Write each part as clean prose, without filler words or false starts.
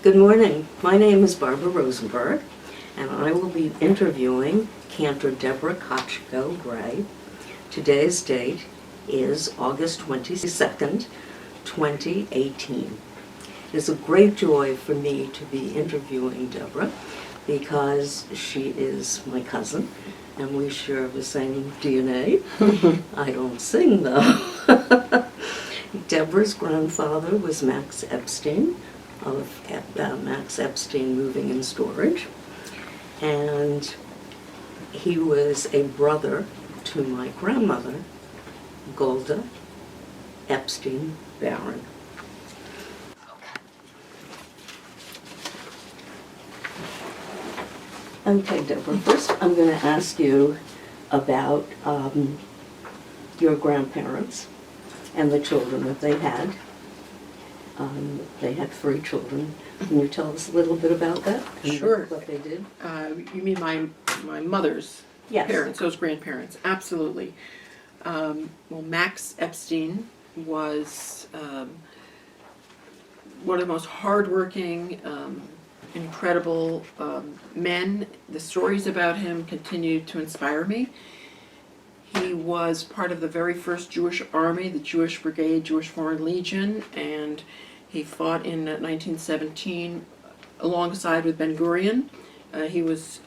Good morning. My name is Barbara Rosenberg, and I will be interviewing Cantor Deborah Katchko-Gray. Today's date is August 22nd, 2018. It is a great joy for me to be interviewing Deborah because she is my cousin, and we share the same DNA. I don't sing, though. Deborah's grandfather was Max Epstein, of Max Epstein Moving and Storage, and he was a brother to my grandmother, Golda Epstein Barron. Okay, Deborah, first I'm going to ask you about your grandparents and the children that they had. They had 3 children. Can you tell us a little bit about that? Sure. What they did? You mean my mother's Yes. parents, those grandparents? Absolutely. Well, Max Epstein was one of the most hardworking, incredible men. The stories about him continue to inspire me. He was part of the very first Jewish army, the Jewish Brigade, Jewish Foreign Legion, and he fought in 1917 alongside with Ben-Gurion. He was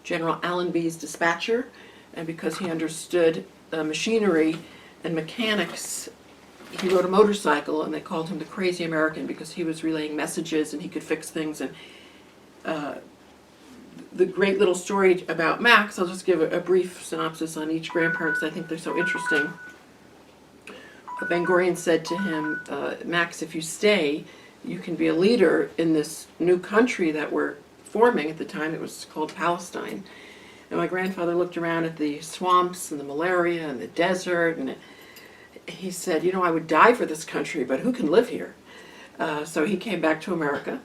General Allenby's dispatcher, and because he understood machinery and mechanics, he rode a motorcycle, and they called him the Crazy American because he was relaying messages and he could fix things. And the great little story about Max, I'll just give a brief synopsis on each grandparent because I think they're so interesting. Ben-Gurion said to him, Max, if you stay, you can be a leader in this new country that we're forming. At the time it was called Palestine. And my grandfather looked around at the swamps and the malaria and the desert, and he said, you know, I would die for this country, but who can live here? So he came back to America,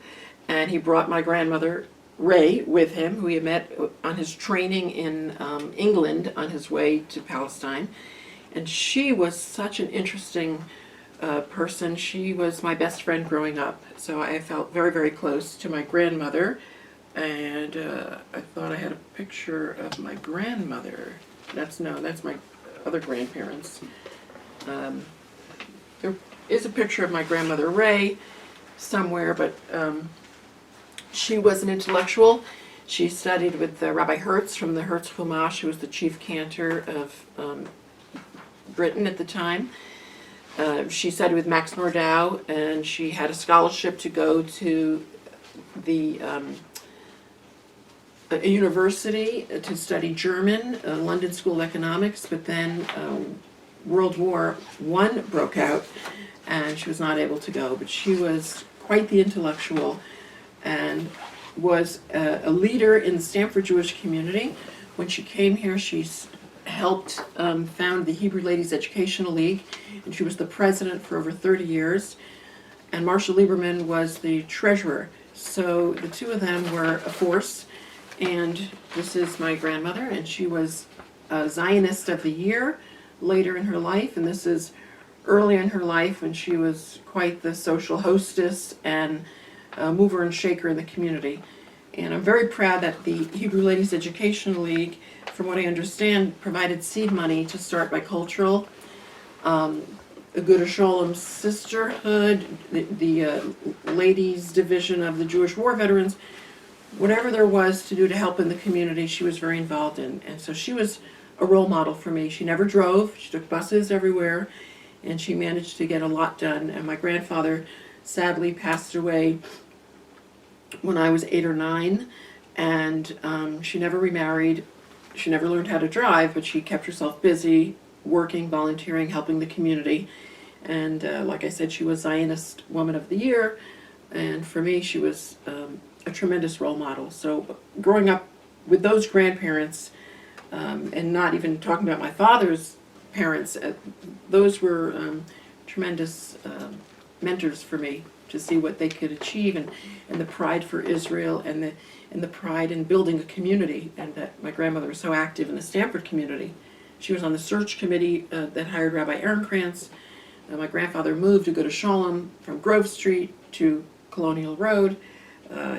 and he brought my grandmother Ray with him, who he had met on his training in England on his way to Palestine. And she was such an interesting person. She was my best friend growing up. So I felt very, very close to my grandmother. And I thought I had a picture of my grandmother. That's my other grandparents. There is a picture of my grandmother Ray somewhere, but she was an intellectual. She studied with Rabbi Hertz from the Hertz Chumash, who was the chief cantor of Britain at the time. She studied with Max Nordau, and she had a scholarship to go to the a university to study German, London School of Economics, but then World War I broke out, and she was not able to go. But she was quite the intellectual, and was a leader in the Stamford Jewish community. When she came here, she helped found the Hebrew Ladies Educational League, and she was the president for over 30 years. And Marshall Lieberman was the treasurer. So the two of them were a force. And this is my grandmother, and she was a Zionist of the Year later in her life, and this is early in her life when she was quite the social hostess and mover and shaker in the community. And I'm very proud that the Hebrew Ladies Educational League, from what I understand, provided seed money to start bicultural, a Good Sholem sisterhood, the ladies division of the Jewish war veterans. Whatever there was to do to help in the community, she was very involved in. And so she was a role model for me. She never drove. She took buses everywhere, and she managed to get a lot done. And my grandfather sadly passed away when I was 8 or 9, and she never remarried. She never learned how to drive, but she kept herself busy, working, volunteering, helping the community. And like I said, she was Zionist Woman of the Year, and for me, she was a tremendous role model. So growing up with those grandparents, and not even talking about my father's parents, those were tremendous mentors for me to see what they could achieve, and the pride for Israel, and the pride in building a community, and that my grandmother was so active in the Stamford community. She was on the search committee that hired Rabbi Ehrenkrantz. My grandfather moved to go to Sholem from Grove Street to Colonial Road.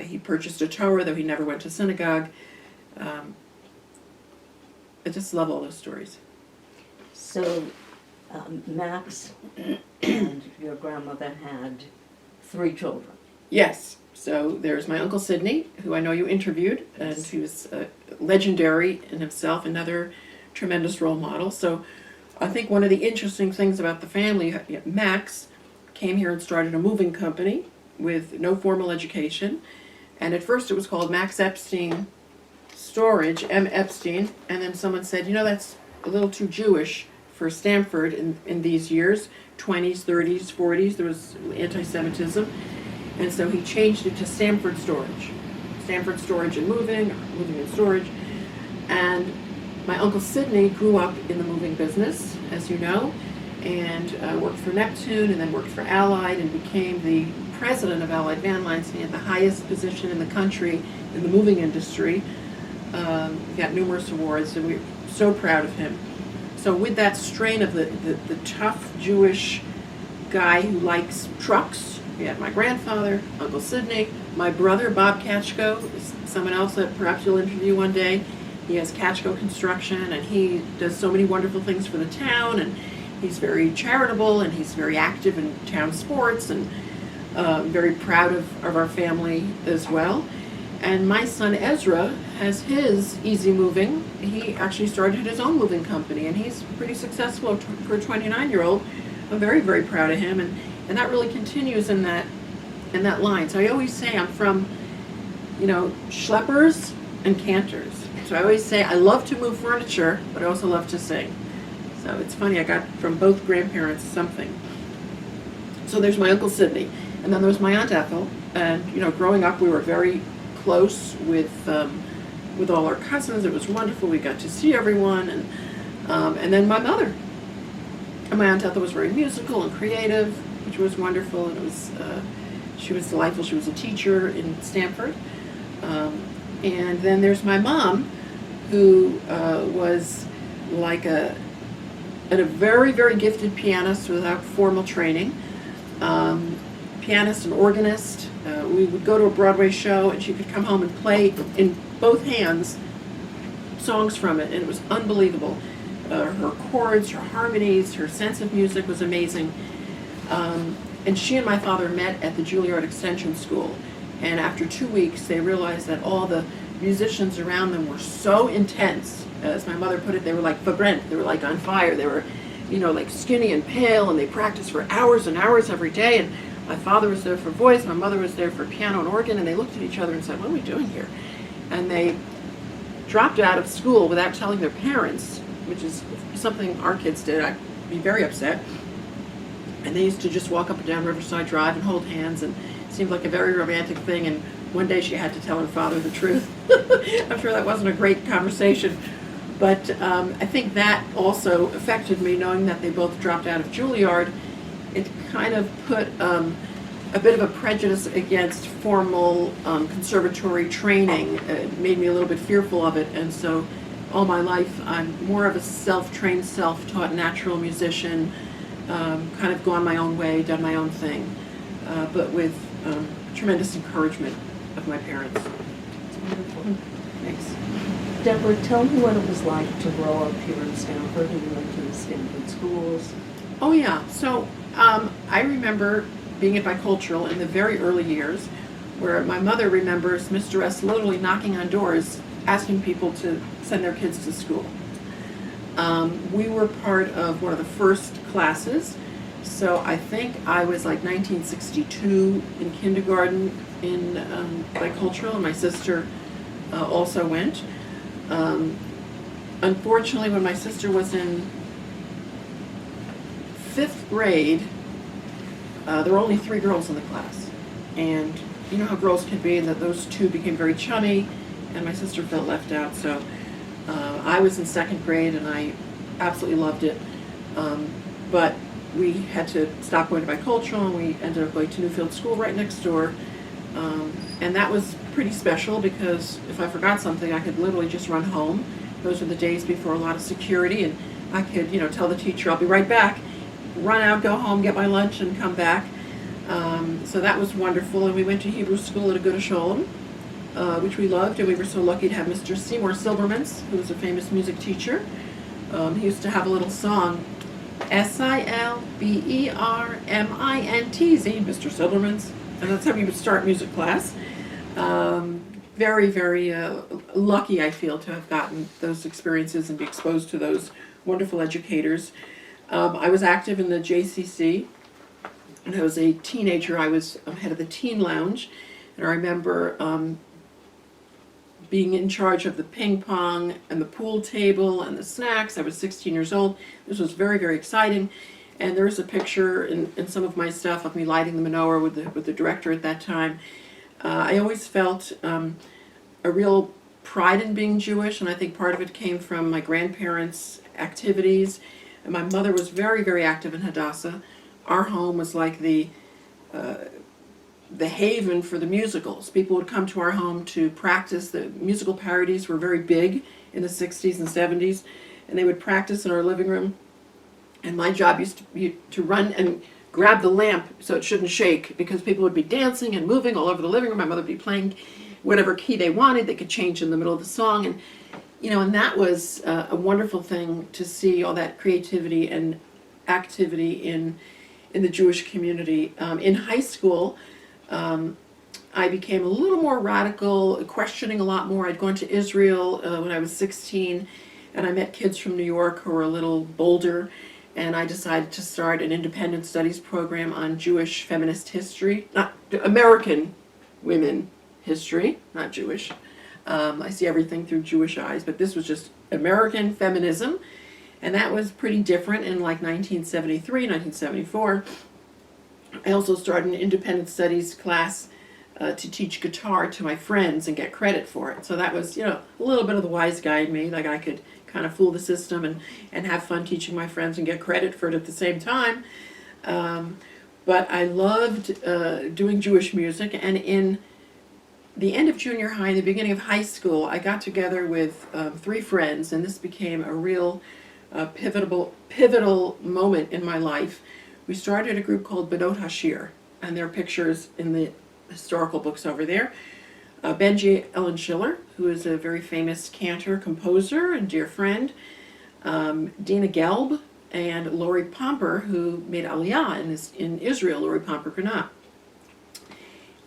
He purchased a Torah, though he never went to synagogue. I just love all those stories. So, Max and your grandmother had 3 children. Yes. So there's my Uncle Sidney, who I know you interviewed, and he was legendary in himself, another tremendous role model. So I think one of the interesting things about the family, Max came here and started a moving company with no formal education. And at first it was called Max Epstein Storage, M. Epstein, and then someone said, that's a little too Jewish for Stamford in these years, 20s, 30s, 40s, there was anti-Semitism. And so he changed it to Stamford Storage. Stamford Storage and moving and storage. And my Uncle Sidney grew up in the moving business, as you know, and worked for Neptune and then worked for Allied and became the president of Allied Van Lines. He had the highest position in the country in the moving industry. He got numerous awards, and we're so proud of him. So with that strain of the tough Jewish guy who likes trucks, we had my grandfather, Uncle Sidney, my brother, Bob Katchko, is someone else that perhaps you'll interview one day. He has Katchko Construction, and he does so many wonderful things for the town, and he's very charitable, and he's very active in town sports, and very proud of our family as well. And my son Ezra has his Easy Moving. He actually started his own moving company, and he's pretty successful for a 29-year-old. I'm very, very proud of him, and that really continues in that line. So I always say I'm from, schleppers and cantors. So I always say I love to move furniture, but I also love to sing. So it's funny, I got from both grandparents something. So there's my Uncle Sidney, and then there's my Aunt Ethel. And growing up, we were very close with all our cousins. It was wonderful. We got to see everyone, and then my mother. And my Aunt Ethel was very musical and creative, which was wonderful, and it was she was delightful. She was a teacher in Stamford. And then there's my mom, who was like a very, very gifted pianist without formal training. Pianist and organist. We would go to a Broadway show, and she could come home and play in both hands songs from it, and it was unbelievable. Her chords, her harmonies, her sense of music was amazing. And she and my father met at the Juilliard Extension School, and after 2 weeks they realized that all the musicians around them were so intense. As my mother put it, they were like verbrennt, they were like on fire, they were like skinny and pale, and they practiced for hours and hours every day. And my father was there for voice, my mother was there for piano and organ, and they looked at each other and said, what are we doing here? And they dropped out of school without telling their parents, which is something our kids did. I'd be very upset. And they used to just walk up and down Riverside Drive and hold hands, and it seemed like a very romantic thing. And one day she had to tell her father the truth. I'm sure that wasn't a great conversation, but I think that also affected me, knowing that they both dropped out of Juilliard. It kind of put a bit of a prejudice against formal conservatory training. It made me a little bit fearful of it, and so all my life I'm more of a self-trained, self-taught natural musician, kind of gone my own way, done my own thing, but with tremendous encouragement of my parents. It's wonderful. Thanks. Deborah, tell me what it was like to grow up here in Stamford, and you went to the Stamford schools. Oh yeah, so I remember being at bicultural in the very early years, where my mother remembers Mr. S. literally knocking on doors, asking people to send their kids to school. We were part of one of the first classes, so I think I was like 1962 in kindergarten in bicultural, and my sister also went. Unfortunately, when my sister was in 5th grade, there were only 3 girls in the class, and you know how girls can be, and that those 2 became very chummy, and my sister felt left out. So I was in 2nd grade, and I absolutely loved it, but we had to stop going to bicultural, and we ended up going to Newfield School right next door, and that was pretty special, because if I forgot something, I could literally just run home. Those were the days before a lot of security, and I could tell the teacher, I'll be right back, run out, go home, get my lunch, and come back. So that was wonderful, and we went to Hebrew school at Aguda Sholem, which we loved, and we were so lucky to have Mr. Seymour Silbermans, who was a famous music teacher. He used to have a little song, Silbermintz, Mr. Silbermans, and that's how we would start music class. Very, very lucky, I feel, to have gotten those experiences and be exposed to those wonderful educators. I was active in the JCC. When I was a teenager, I was head of the teen lounge, and I remember being in charge of the ping pong and the pool table and the snacks. I was 16 years old. This was very, very exciting. And there's a picture in some of my stuff of me lighting the menorah with the director at that time. I always felt a real pride in being Jewish, and I think part of it came from my grandparents' activities. And my mother was very, very active in Hadassah. Our home was like the haven for the musicals. People would come to our home to practice. The musical parodies were very big in the 60s and 70s, and they would practice in our living room. And my job used to be to run and grab the lamp so it shouldn't shake, because people would be dancing and moving all over the living room. My mother would be playing whatever key they wanted. They could change in the middle of the song, and and that was a wonderful thing to see, all that creativity and activity in the Jewish community. In high school, I became a little more radical, questioning a lot more. I'd gone to Israel when I was 16, and I met kids from New York who were a little bolder, and I decided to start an independent studies program on Jewish feminist history, not American women history, not Jewish. I see everything through Jewish eyes, but this was just American feminism, and that was pretty different in like 1973, 1974. I also started an independent studies class to teach guitar to my friends and get credit for it. So that was, a little bit of the wise guy in me, like I could kind of fool the system and have fun teaching my friends and get credit for it at the same time. But I loved doing Jewish music, and in the end of junior high, the beginning of high school, I got together with 3 friends, and this became a real pivotal moment in my life. We started a group called Benot Hashir, and there are pictures in the historical books over there. Benji Ellen Schiller, who is a very famous cantor, composer, and dear friend. Dina Gelb and Lori Pomper, who made Aliyah in Israel, Lori Pomper Granat.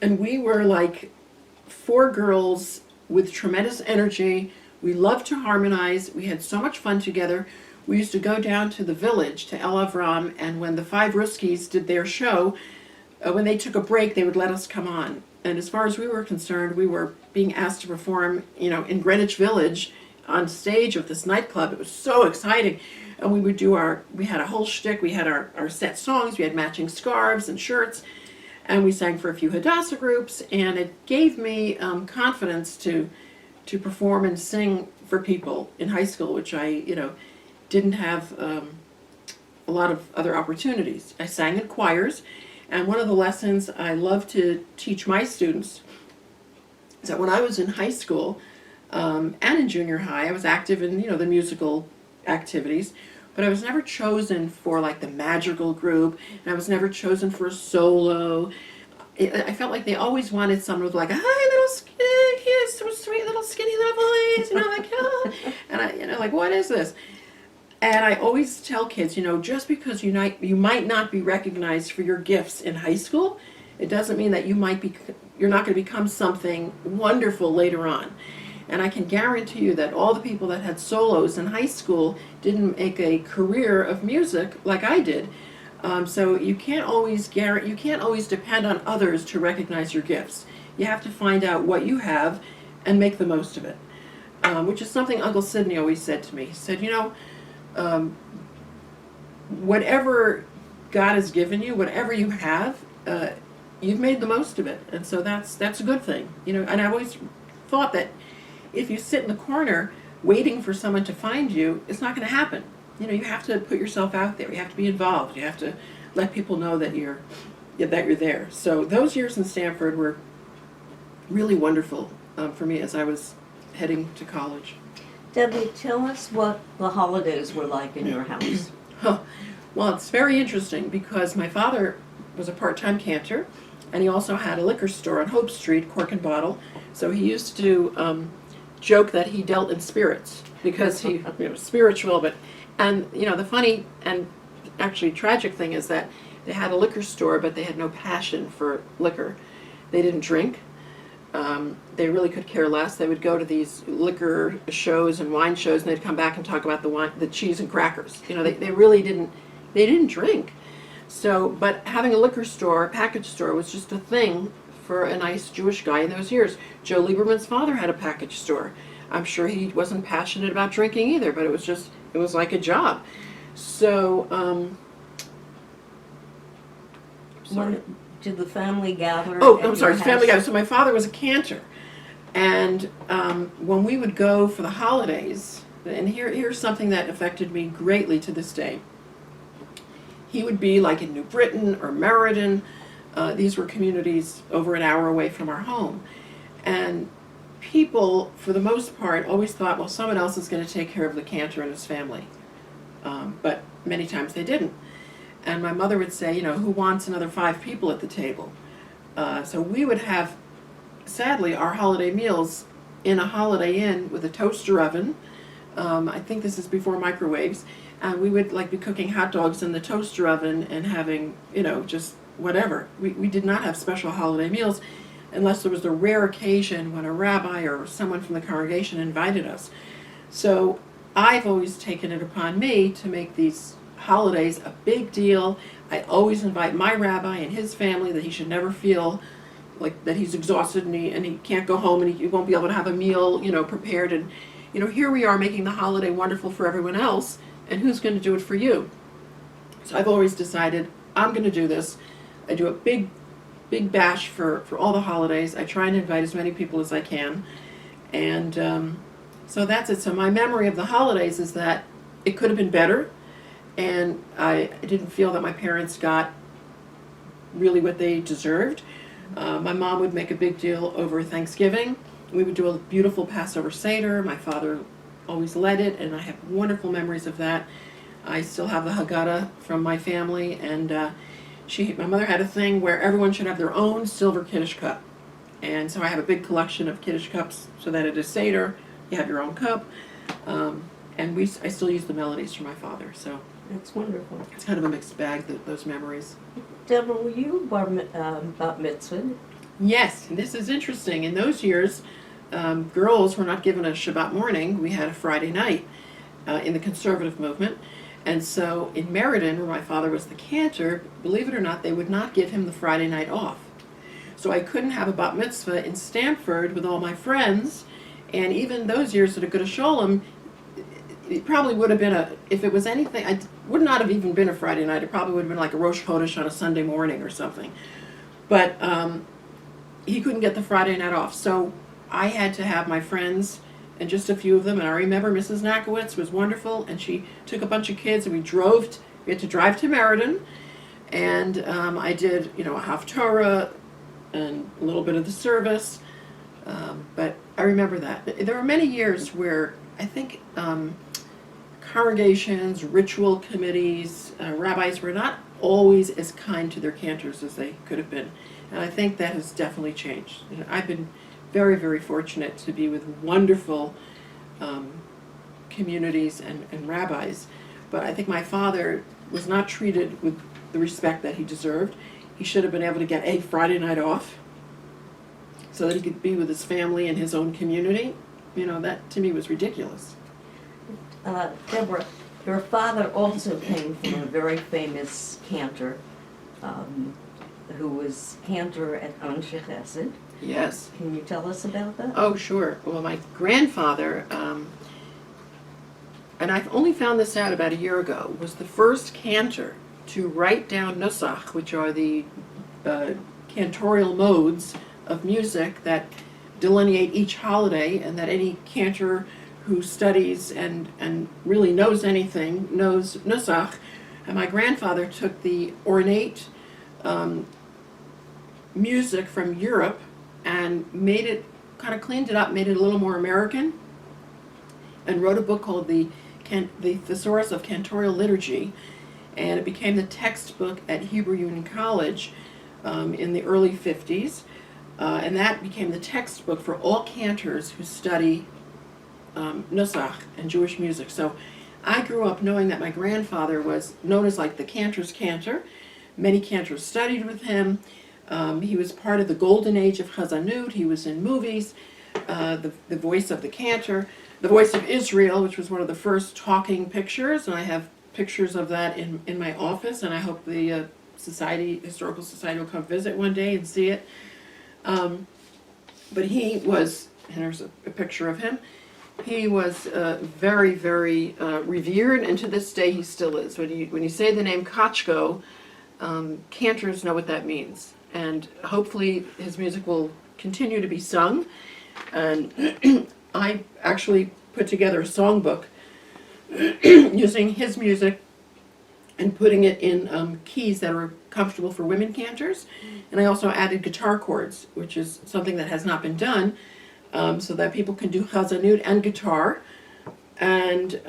And we were like 4 girls with tremendous energy. We loved to harmonize. We had so much fun together. We used to go down to the village, to El Avram, and when the 5 Ruskies did their show, when they took a break, they would let us come on. And as far as we were concerned, we were being asked to perform, in Greenwich Village on stage of this nightclub. It was so exciting. And we would we had a whole shtick. We had our set songs. We had matching scarves and shirts. And we sang for a few Hadassah groups. And it gave me confidence to perform and sing for people in high school, which I, didn't have a lot of other opportunities. I sang in choirs. And one of the lessons I love to teach my students is that when I was in high school and in junior high, I was active in, the musical activities, but I was never chosen for like the madrigal group, and I was never chosen for a solo. I felt like they always wanted someone with like, hi, little skinny kids, so sweet little skinny little boys, like, oh. And I, like, what is this? And I always tell kids, just because you might not be recognized for your gifts in high school, it doesn't mean that you're not going to become something wonderful later on. And I can guarantee you that all the people that had solos in high school didn't make a career of music like I did. So you can't always depend on others to recognize your gifts. You have to find out what you have and make the most of it, which is something Uncle Sidney always said to me. He said, whatever God has given you, whatever you have, you've made the most of it, and so that's a good thing, And I always thought that if you sit in the corner waiting for someone to find you, it's not going to happen. You have to put yourself out there. You have to be involved. You have to let people know that you're there. So those years in Stamford were really wonderful for me as I was heading to college. Debbie, tell us what the holidays were like in your house. Well, it's very interesting because my father was a part-time cantor, and he also had a liquor store on Hope Street, Cork and Bottle. So he used to joke that he dealt in spirits because he was spiritual. And the funny and actually tragic thing is that they had a liquor store, but they had no passion for liquor. They didn't drink. They really could care less. They would go to these liquor shows and wine shows, and they'd come back and talk about the wine, the cheese and crackers. They really didn't. They didn't drink. So, but having a liquor store, a package store, was just a thing for a nice Jewish guy in those years. Joe Lieberman's father had a package store. I'm sure he wasn't passionate about drinking either, but it was like a job. So, sorry. Did the family gather? Oh, I'm sorry, the family gathered. So my father was a cantor. And when we would go for the holidays, and here's something that affected me greatly to this day. He would be like in New Britain or Meriden. These were communities over an hour away from our home. And people, for the most part, always thought, well, someone else is going to take care of the cantor and his family. But many times they didn't. And my mother would say, who wants another 5 people at the table? So we would have, sadly, our holiday meals in a Holiday Inn with a toaster oven. I think this is before microwaves. And we would be cooking hot dogs in the toaster oven and having, just whatever. We did not have special holiday meals unless there was the rare occasion when a rabbi or someone from the congregation invited us. So I've always taken it upon me to make these holidays a big deal. I always invite my rabbi and his family, that he should never feel like that he's exhausted and he can't go home and he won't be able to have a meal, prepared. And, here we are making the holiday wonderful for everyone else, and who's going to do it for you? So I've always decided I'm going to do this. I do a big bash for all the holidays. I try and invite as many people as I can. And so that's it. So my memory of the holidays is that it could have been better. And I didn't feel that my parents got really what they deserved. My mom would make a big deal over Thanksgiving. We would do a beautiful Passover Seder. My father always led it, and I have wonderful memories of that. I still have the Haggadah from my family, and my mother had a thing where everyone should have their own silver Kiddush cup. And so I have a big collection of Kiddush cups, so that at a Seder, you have your own cup. And I still use the melodies from my father, so. That's wonderful. It's kind of a mixed bag, those memories. Deborah, were you bat mitzvah? Yes, and this is interesting. In those years, girls were not given a Shabbat morning. We had a Friday night in the conservative movement. And so in Meriden, where my father was the cantor, believe it or not, they would not give him the Friday night off. So I couldn't have a bat mitzvah in Stamford with all my friends. And even those years at a Good Sholem, it probably would have been if it was anything, it would not have even been a Friday night. It probably would have been like a Rosh Chodesh on a Sunday morning or something. But he couldn't get the Friday night off. So I had to have my friends, and just a few of them. And I remember Mrs. Nakowitz was wonderful, and she took a bunch of kids, and we had to drive to Meriden. And I did, a Haftorah and a little bit of the service. But I remember that. There were many years where I think congregations, ritual committees, rabbis were not always as kind to their cantors as they could have been. And I think that has definitely changed. I've been very, very fortunate to be with wonderful communities and rabbis. But I think my father was not treated with the respect that he deserved. He should have been able to get a Friday night off so that he could be with his family and his own community. That to me was ridiculous. Deborah, your father also came from a very famous cantor who was cantor at Anshe Chesed. Yes. Can you tell us about that? Oh, sure. Well, my grandfather, and I've only found this out about a year ago, was the first cantor to write down nusach, which are the cantorial modes of music that delineate each holiday, and that any cantor who studies and really knows anything knows nusach. And my grandfather took the ornate music from Europe and made it, kind of cleaned it up, made it a little more American, and wrote a book called the Thesaurus of Cantorial Liturgy. and it became the textbook at Hebrew Union College in the early 50s. And that became the textbook for all cantors who study Nusach and Jewish music. So I grew up knowing that my grandfather was known as like the cantor's cantor. Many cantors studied with him. He was part of the golden age of hazzanut. He was in movies, the voice of the cantor, the voice of Israel, which was one of the first talking pictures, and I have pictures of that in my office, and I hope the Historical Society will come visit one day and see it. But he was, and there's a picture of him, he was very, very revered, and to this day he still is. When you say the name Katchko, cantors know what that means. And hopefully his music will continue to be sung. And I actually put together a songbook using his music and putting it in keys that are comfortable for women cantors. And I also added guitar chords, which is something that has not been done, so that people can do hazzanut and guitar and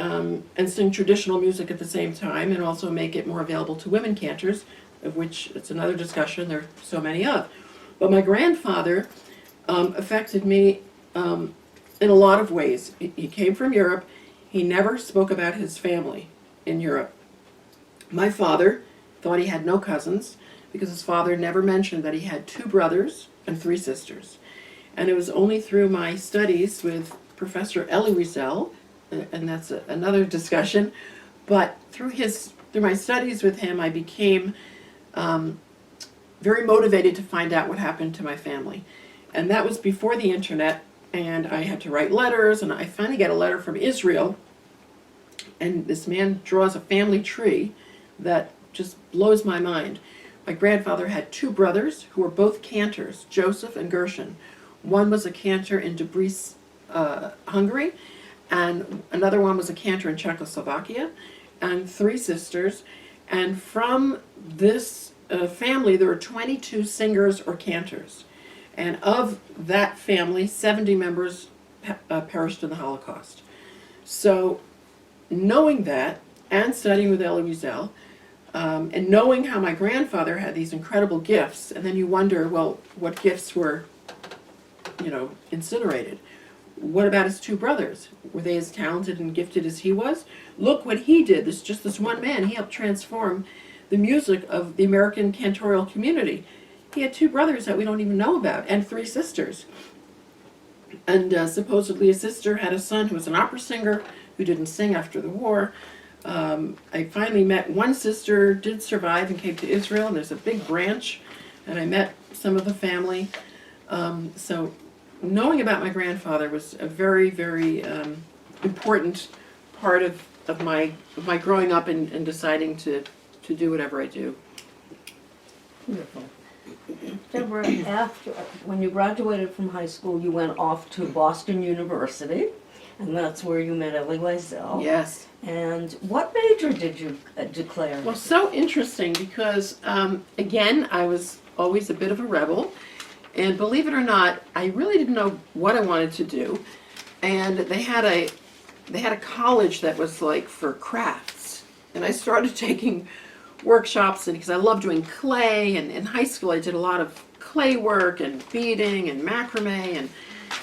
sing traditional music at the same time, and also make it more available to women cantors, of which it's another discussion there are so many of. But my grandfather affected me in a lot of ways. He came from Europe. He never spoke about his family in Europe. My father thought he had no cousins because his father never mentioned that he had 2 brothers and 3 sisters. And it was only through my studies with Professor Elie Wiesel, and that's another discussion, but through my studies with him, I became very motivated to find out what happened to my family. And that was before the internet, and I had to write letters, and I finally got a letter from Israel, and this man draws a family tree that just blows my mind. My grandfather had 2 brothers who were both cantors, Joseph and Gershon. One was a cantor in Debris, Hungary, and another one was a cantor in Czechoslovakia, and 3 sisters. And from this family, there were 22 singers or cantors. And of that family, 70 members perished in the Holocaust. So knowing that, and studying with Elie Wiesel, and knowing how my grandfather had these incredible gifts, and then you wonder, well, what gifts were, incinerated? What about his 2 brothers? Were they as talented and gifted as he was? Look what he did. This one man. He helped transform the music of the American cantorial community. He had 2 brothers that we don't even know about, and 3 sisters. And supposedly a sister had a son who was an opera singer who didn't sing after the war. I finally met one sister, did survive and came to Israel, and there's a big branch, and I met some of the family. So knowing about my grandfather was a very, very important part of my growing up and deciding to do whatever I do. Wonderful. Deborah, when you graduated from high school, you went off to Boston University, and that's where you met Elie Wiesel. Yes. And what major did you declare? Well, so interesting because, again, I was always a bit of a rebel. And believe it or not, I really didn't know what I wanted to do. And they had a college that was like for crafts. And I started taking workshops, and because I love doing clay, and in high school I did a lot of clay work and beading and macrame and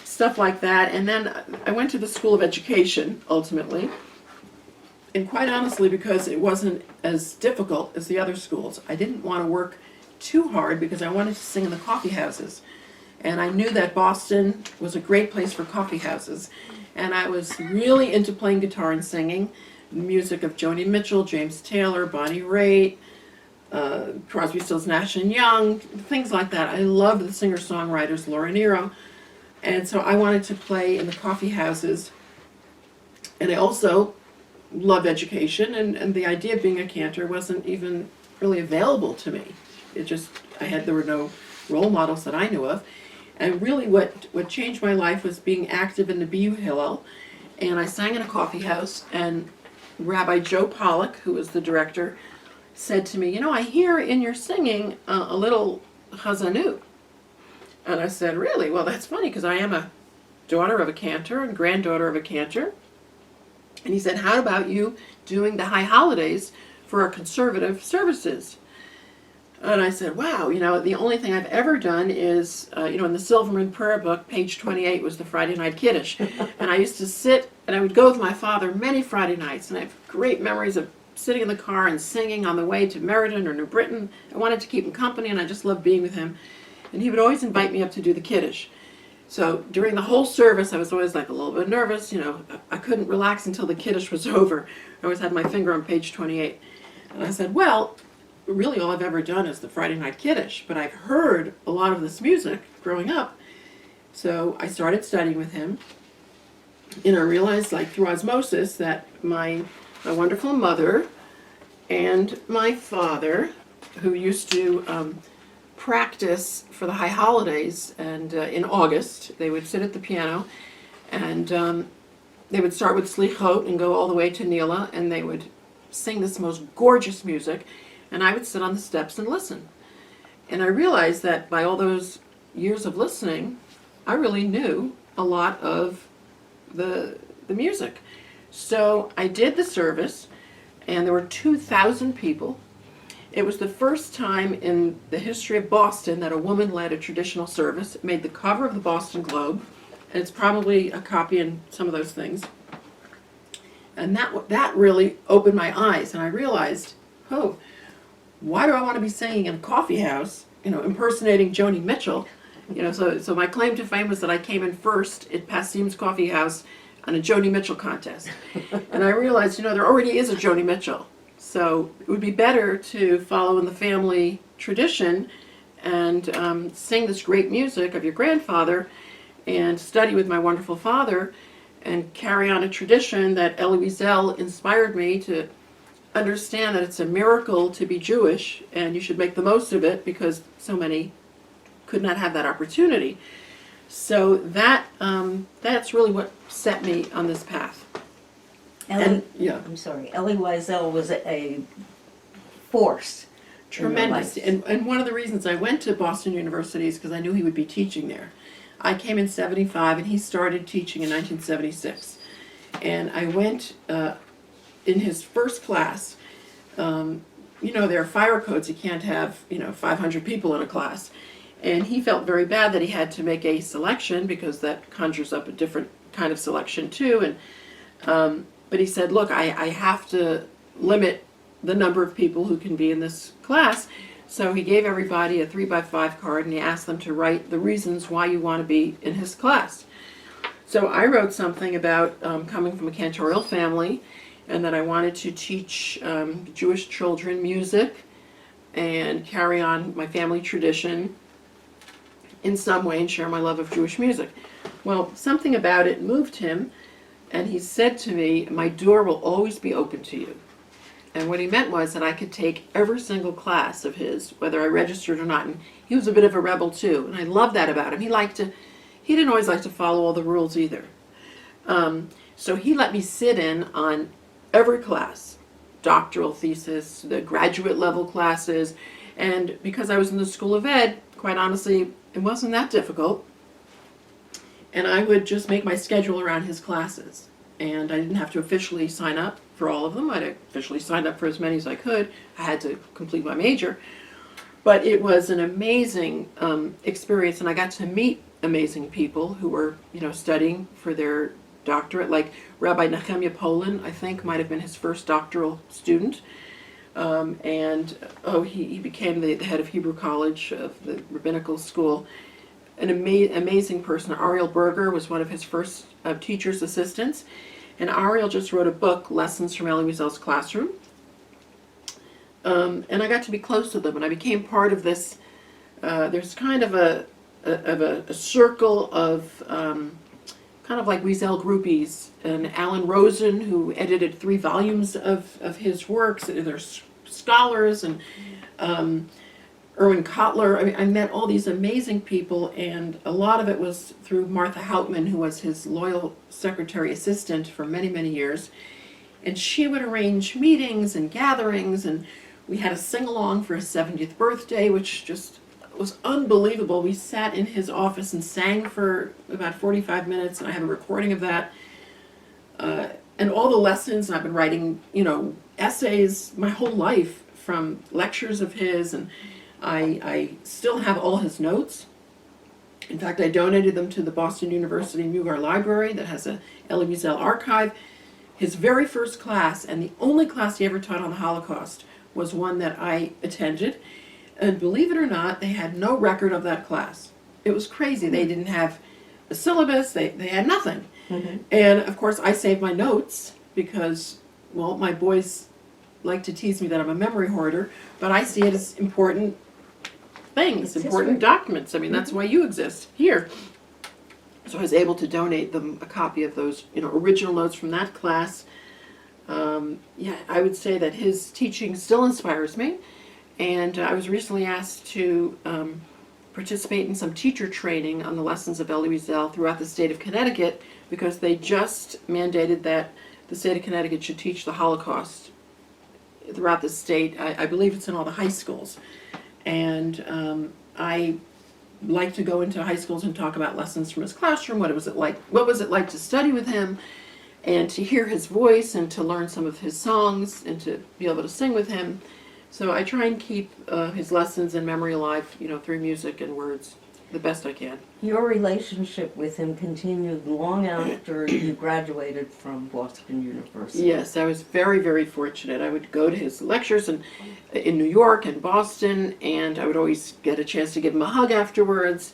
stuff like that. And then I went to the School of Education ultimately, and quite honestly, because it wasn't as difficult as the other schools, I didn't want to work too hard because I wanted to sing in the coffee houses. And I knew that Boston was a great place for coffee houses. And I was really into playing guitar and singing. Music of Joni Mitchell, James Taylor, Bonnie Raitt, Crosby, Stills, Nash and Young, things like that. I loved the singer-songwriters, Laura Nyro. And so I wanted to play in the coffee houses. And I also loved education, and the idea of being a cantor wasn't even really available to me. There were no role models that I knew of. And really what changed my life was being active in the BU Hillel. And I sang in a coffee house, and Rabbi Joe Polak, who was the director, said to me, I hear in your singing a little hazzanut. And I said, really? Well, that's funny, because I am a daughter of a cantor and granddaughter of a cantor. And he said, how about you doing the high holidays for our conservative services. And I said, wow, the only thing I've ever done is, in the Silverman Prayer Book, page 28 was the Friday night Kiddush. And I used to sit, and I would go with my father many Friday nights, and I have great memories of sitting in the car and singing on the way to Meriden or New Britain. I wanted to keep him company, and I just loved being with him. And he would always invite me up to do the Kiddush. So during the whole service, I was always like a little bit nervous. I couldn't relax until the Kiddush was over. I always had my finger on page 28. And I said, well, really all I've ever done is the Friday night Kiddush, but I've heard a lot of this music growing up. So I started studying with him, and I realized, like through osmosis, that my wonderful mother and my father, who used to practice for the high holidays, and in August they would sit at the piano, and they would start with Slichot and go all the way to Nila, and they would sing this most gorgeous music, and I would sit on the steps and listen. And I realized that by all those years of listening, I really knew a lot of the music. So I did the service, and there were 2,000 people. It was the first time in the history of Boston that a woman led a traditional service. It made the cover of the Boston Globe, and it's probably a copy in some of those things. And that really opened my eyes, and I realized, oh, why do I want to be singing in a coffee house, impersonating Joni Mitchell? So my claim to fame was that I came in first at Passim's Coffee House on a Joni Mitchell contest. And I realized, there already is a Joni Mitchell. So it would be better to follow in the family tradition and sing this great music of your grandfather and study with my wonderful father and carry on a tradition that Elie Wiesel inspired me to understand that it's a miracle to be Jewish, and you should make the most of it because so many could not have that opportunity. So that's really what set me on this path. Elie Elie Wiesel was a force. Tremendous. And one of the reasons I went to Boston University is because I knew he would be teaching there. I came in 75 and he started teaching in 1976. And I went in his first class. There are fire codes. You can't have 500 people in a class. And he felt very bad that he had to make a selection because that conjures up a different kind of selection too. And but he said, look, I have to limit the number of people who can be in this class. So he gave everybody a 3x5 card and he asked them to write the reasons why you want to be in his class. So I wrote something about coming from a cantorial family and that I wanted to teach Jewish children music and carry on my family tradition in some way and share my love of Jewish music. Well, something about it moved him, and he said to me, my door will always be open to you. And what he meant was that I could take every single class of his, whether I registered or not. And he was a bit of a rebel too, and I love that about him. He didn't always like to follow all the rules either. So he let me sit in on every class, doctoral thesis, the graduate level classes, and because I was in the School of Ed, quite honestly, it wasn't that difficult. And I would just make my schedule around his classes. And I didn't have to officially sign up for all of them. I'd officially signed up for as many as I could. I had to complete my major. But it was an amazing experience, and I got to meet amazing people who were, studying for their doctorate, like Rabbi Nehemiah Polan, I think, might have been his first doctoral student. He became the head of Hebrew College of the rabbinical school. An amazing person. Ariel Berger was one of his first teacher's assistants. And Ariel just wrote a book, Lessons from Elie Wiesel's Classroom. And I got to be close to them, and I became part of this. There's kind of a circle of kind of like Wiesel groupies, and Alan Rosen, who edited 3 volumes of his works. There's scholars, and Erwin Kotler. I met all these amazing people, and a lot of it was through Martha Hauptman, who was his loyal secretary assistant for many, many years. And she would arrange meetings and gatherings, and we had a sing-along for his 70th birthday, which just was unbelievable. We sat in his office and sang for about 45 minutes, and I have a recording of that. and all the lessons, I've been writing, essays my whole life from lectures of his, and I still have all his notes. In fact, I donated them to the Boston University Mugar Library that has a Elie Wiesel archive. His very first class, and the only class he ever taught on the Holocaust, was one that I attended. And believe it or not, they had no record of that class. It was crazy. They didn't have a syllabus. They had nothing. Mm-hmm. And of course, I saved my notes because, well, my boys like to tease me that I'm a memory hoarder, but I see it as important things, It's important history. documents. I mean, that's why you exist here. So I was able to donate them a copy of those, original notes from that class. I would say that his teaching still inspires me. And I was recently asked to participate in some teacher training on the lessons of Elie Wiesel throughout the state of Connecticut, because they just mandated that the state of Connecticut should teach the Holocaust throughout the state. I believe it's in all the high schools. And I like to go into high schools and talk about lessons from his classroom. What was it like to study with him, and to hear his voice, and to learn some of his songs, and to be able to sing with him. So I try and keep his lessons and memory alive, through music and words, the best I can. Your relationship with him continued long after you graduated from Boston University. Yes, I was very, very fortunate. I would go to his lectures in New York and Boston, and I would always get a chance to give him a hug afterwards.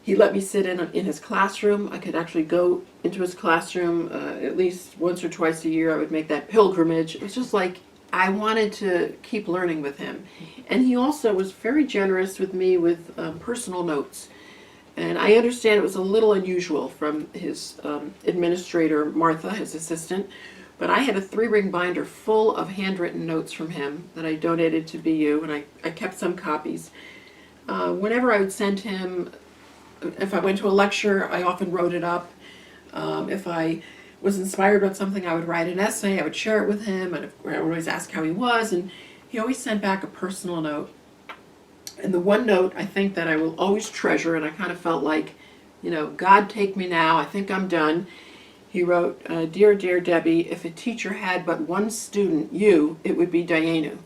He let me sit in his classroom. I could actually go into his classroom at least once or twice a year. I would make that pilgrimage. It was just like I wanted to keep learning with him. And he also was very generous with me with personal notes. And I understand it was a little unusual from his administrator, Martha, his assistant, but I had a 3-ring binder full of handwritten notes from him that I donated to BU, and I kept some copies. Whenever I would send him, if I went to a lecture, I often wrote it up. If I was inspired about something, I would write an essay, I would share it with him, and I would always ask how he was, and he always sent back a personal note. And the one note I think that I will always treasure, and I kind of felt like, God take me now, I think I'm done. He wrote, dear Debbie, if a teacher had but one student, it would be Dianu.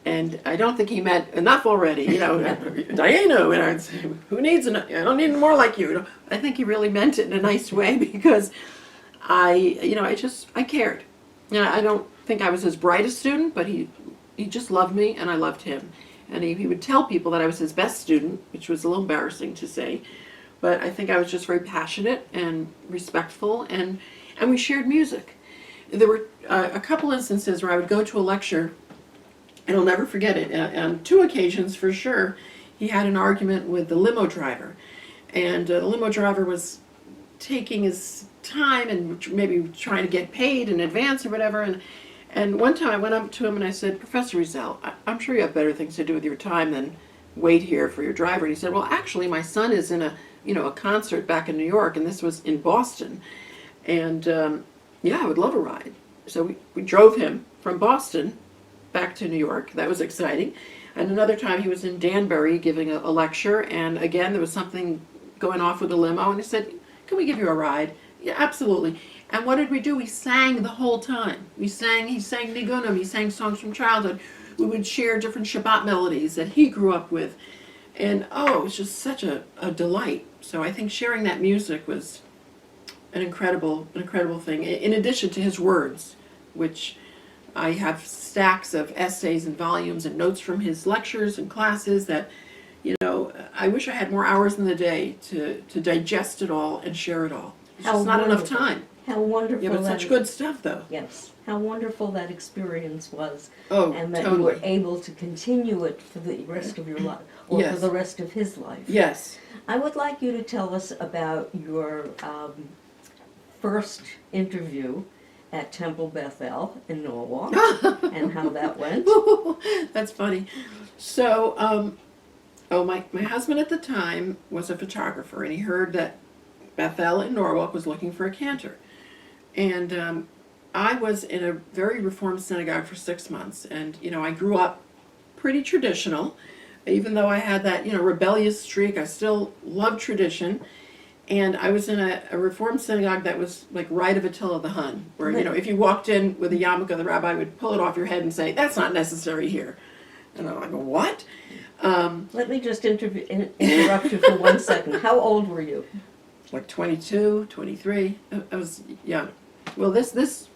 And I don't think he meant enough already, Dianu, and who needs enough? I don't need more like you. I think he really meant it in a nice way, because I cared. I don't think I was his brightest student, but he just loved me, and I loved him. And he would tell people that I was his best student, which was a little embarrassing to say, but I think I was just very passionate and respectful, and we shared music. There were a couple instances where I would go to a lecture, and I'll never forget it. On 2 occasions, for sure, he had an argument with the limo driver, and the limo driver was taking his time and maybe trying to get paid in advance or whatever. And one time I went up to him and I said, Professor Wiesel, I'm sure you have better things to do with your time than wait here for your driver. And he said, well, actually, my son is in a concert back in New York, and this was in Boston. And I would love a ride. So we drove him from Boston back to New York. That was exciting. And another time he was in Danbury giving a lecture, and again there was something going off with the limo, and he said, can we give you a ride? Yeah, absolutely. And what did we do? We sang the whole time. He sang Nigunim, he sang songs from childhood. We would share different Shabbat melodies that he grew up with. And it was just such a delight. So I think sharing that music was an incredible thing, in addition to his words, which I have stacks of essays and volumes and notes from his lectures and classes that, I wish I had more hours in the day to digest it all and share it all. It's just not enough time. How wonderful. Yeah, but such good stuff, though. Yes. How wonderful that experience was. Oh, and that totally. you were able to continue it for the rest of your life, or Yes. for the rest of his life. Yes. I would like you to tell us about your first interview at Temple Bethel in Norwalk and how that went. That's funny. So, my husband at the time was a photographer, and he heard that Bethel in Norwalk was looking for a cantor. And I was in a very Reformed synagogue for 6 months, and I grew up pretty traditional. Even though I had that rebellious streak, I still loved tradition. And I was in a Reformed synagogue that was like right of Attila the Hun, where, you know, if you walked in with a yarmulke, the rabbi would pull it off your head and say, "That's not necessary here." And I'm like, "What?" Let me just interrupt you for 1 second. How old were you? Like 22, 23. I was young. Well, this is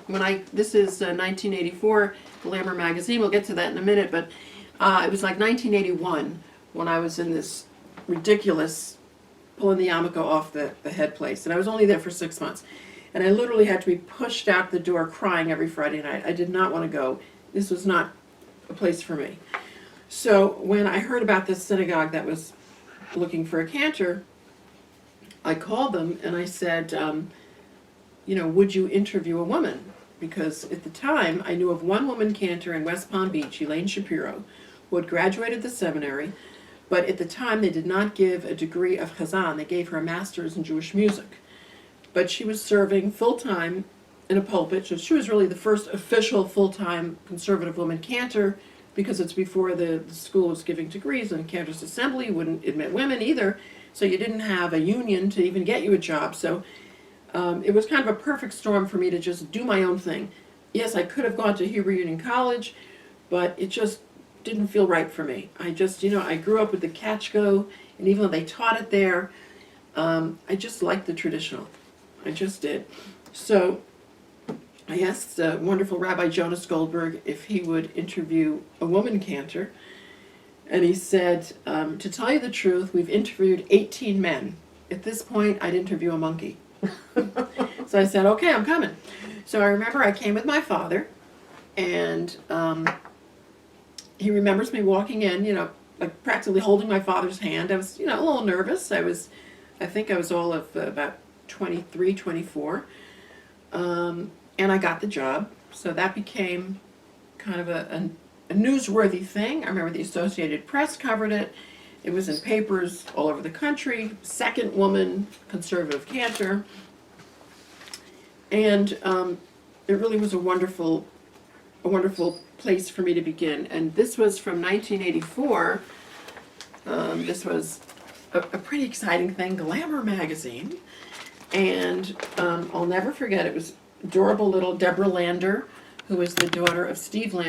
1984, Glamour magazine. We'll get to that in a minute, but it was like 1981 when I was in this ridiculous pulling the yarmulke off the head place, and I was only there for 6 months, and I literally had to be pushed out the door crying every Friday night. I did not want to go. This was not a place for me. So when I heard about this synagogue that was looking for a cantor, I called them and I said, you know, would you interview a woman? Because at the time I knew of one woman cantor in West Palm Beach, Elaine Shapiro, who had graduated the seminary, but at the time they did not give a degree of chazan. They gave her a master's in Jewish music. But she was serving full-time in a pulpit, so she was really the first official full-time conservative woman cantor, because it's before the school was giving degrees, and Cantor's Assembly wouldn't admit women either, so you didn't have a union to even get you a job. So it was kind of a perfect storm for me to just do my own thing. Yes, I could have gone to Hebrew Union College, but it just didn't feel right for me. I just, you know, I grew up with the Katchko, and even though they taught it there, I just liked the traditional. I just did. So I asked wonderful Rabbi Jonas Goldberg if he would interview a woman cantor, and he said, to tell you the truth, we've interviewed 18 men. At this point, I'd interview a monkey. So I said, okay, I'm coming. So I remember I came with my father, and he remembers me walking in, you know, like practically holding my father's hand. I was, you know, a little nervous. I think I was all of about 23, 24. And I got the job. So that became kind of a newsworthy thing. I remember the Associated Press covered it. It was in papers all over the country. Second woman conservative cantor. And it really was a wonderful place for me to begin. And this was from 1984. This was a pretty exciting thing, Glamour magazine. And I'll never forget, it was adorable little Deborah Lander, who was the daughter of Steve Lander.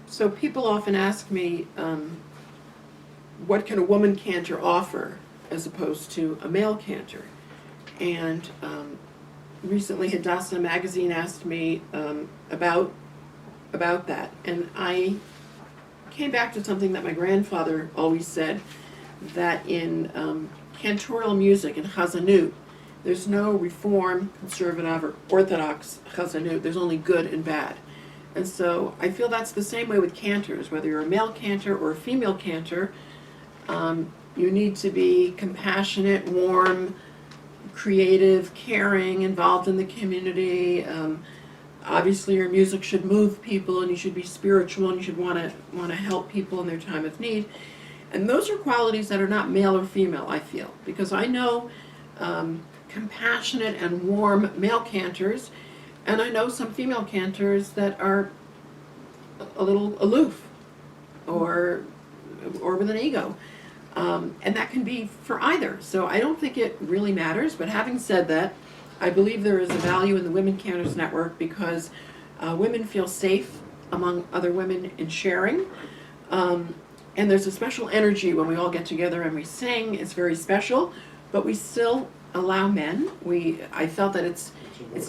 So people often ask me, what can a woman cantor offer as opposed to a male cantor? And recently Hadassah magazine asked me about that, and I came back to something that my grandfather always said, that in cantorial music and hazzanut, there's no reform, conservative, or orthodox hazzanut. There's only good and bad. And so I feel that's the same way with cantors. Whether you're a male cantor or a female cantor, you need to be compassionate, warm, creative, caring, involved in the community. Obviously your music should move people, and you should be spiritual, and you should want to help people in their time of need. And those are qualities that are not male or female, I feel, because I know compassionate and warm male cantors, and I know some female cantors that are a little aloof or with an ego. And that can be for either. So I don't think it really matters. But having said that, I believe there is a value in the Women Cantors Network because women feel safe among other women in sharing. And there's a special energy when we all get together and we sing. It's very special. But we still allow men. I felt that it's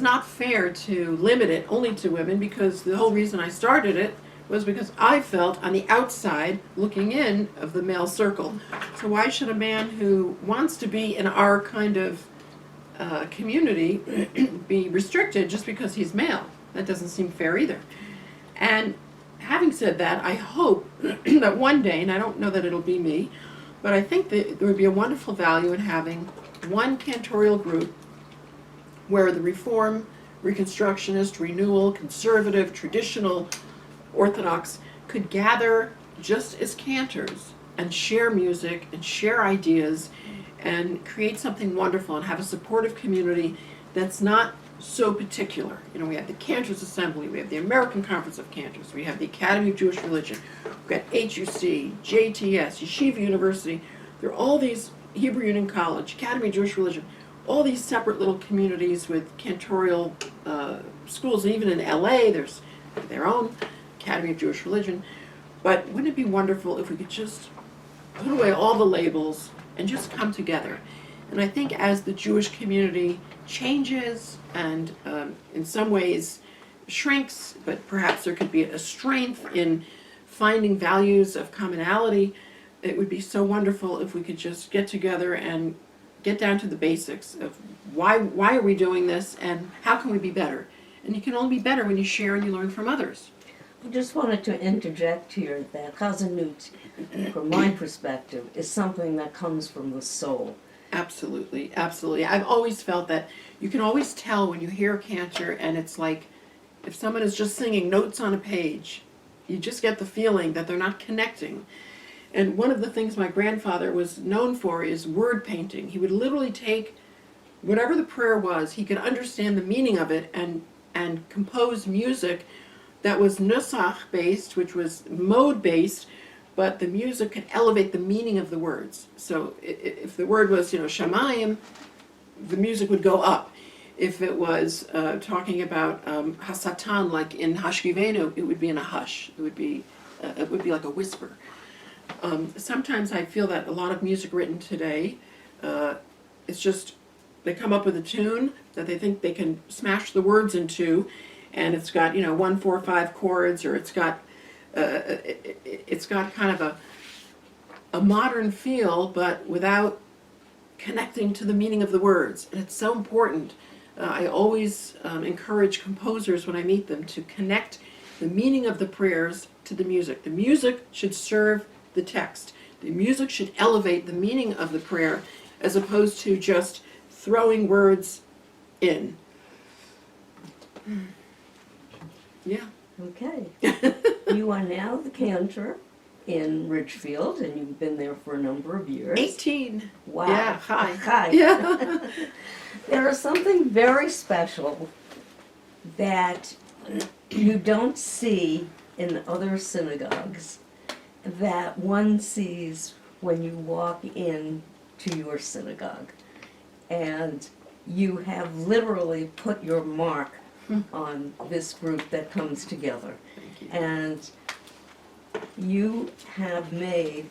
not fair to limit it only to women, because the whole reason I started it was because I felt on the outside looking in of the male circle. So why should a man who wants to be in our kind of community be restricted just because he's male? That doesn't seem fair either. And having said that, I hope that one day, and I don't know that it'll be me, but I think that there would be a wonderful value in having one cantorial group where the Reform, Reconstructionist, Renewal, Conservative, Traditional, Orthodox could gather just as cantors and share music and share ideas and create something wonderful and have a supportive community that's not so particular. You know, we have the Cantors Assembly, we have the American Conference of Cantors, we have the Academy of Jewish Religion, we've got HUC, JTS, Yeshiva University. There are all these, Hebrew Union College, Academy of Jewish Religion, all these separate little communities with cantorial schools. And even in LA, there's their own Academy of Jewish Religion. But wouldn't it be wonderful if we could just put away all the labels and just come together? And I think as the Jewish community changes and in some ways shrinks, but perhaps there could be a strength in finding values of commonality, it would be so wonderful if we could just get together and get down to the basics of why are we doing this and how can we be better? And you can only be better when you share and you learn from others. I just wanted to interject here that hazzanut, from my perspective, is something that comes from the soul. Absolutely, absolutely. I've always felt that you can always tell when you hear a cantor, and it's like if someone is just singing notes on a page, you just get the feeling that they're not connecting. And one of the things my grandfather was known for is word painting. He would literally take whatever the prayer was, he could understand the meaning of it and compose music that was nusach based, which was mode based, but the music could elevate the meaning of the words. So if the word was, shamayim, the music would go up. If it was talking about hasatan, like in hashkivenu, it would be in a hush. It would be like a whisper. Sometimes I feel that a lot of music written today, it's just they come up with a tune that they think they can smash the words into, and it's got 1, 4, 5 chords, or it's got kind of a modern feel, but without connecting to the meaning of the words. And it's so important. I always encourage composers when I meet them to connect the meaning of the prayers to the music. The music should serve the text. The music should elevate the meaning of the prayer as opposed to just throwing words in. Yeah. Okay. You are now the cantor in Ridgefield, and you've been there for a number of years. 18. Wow. Yeah, hi. Hi. Yeah. There is something very special that you don't see in other synagogues that one sees when you walk in to your synagogue. And you have literally put your mark on this group that comes together. Thank you. And you have made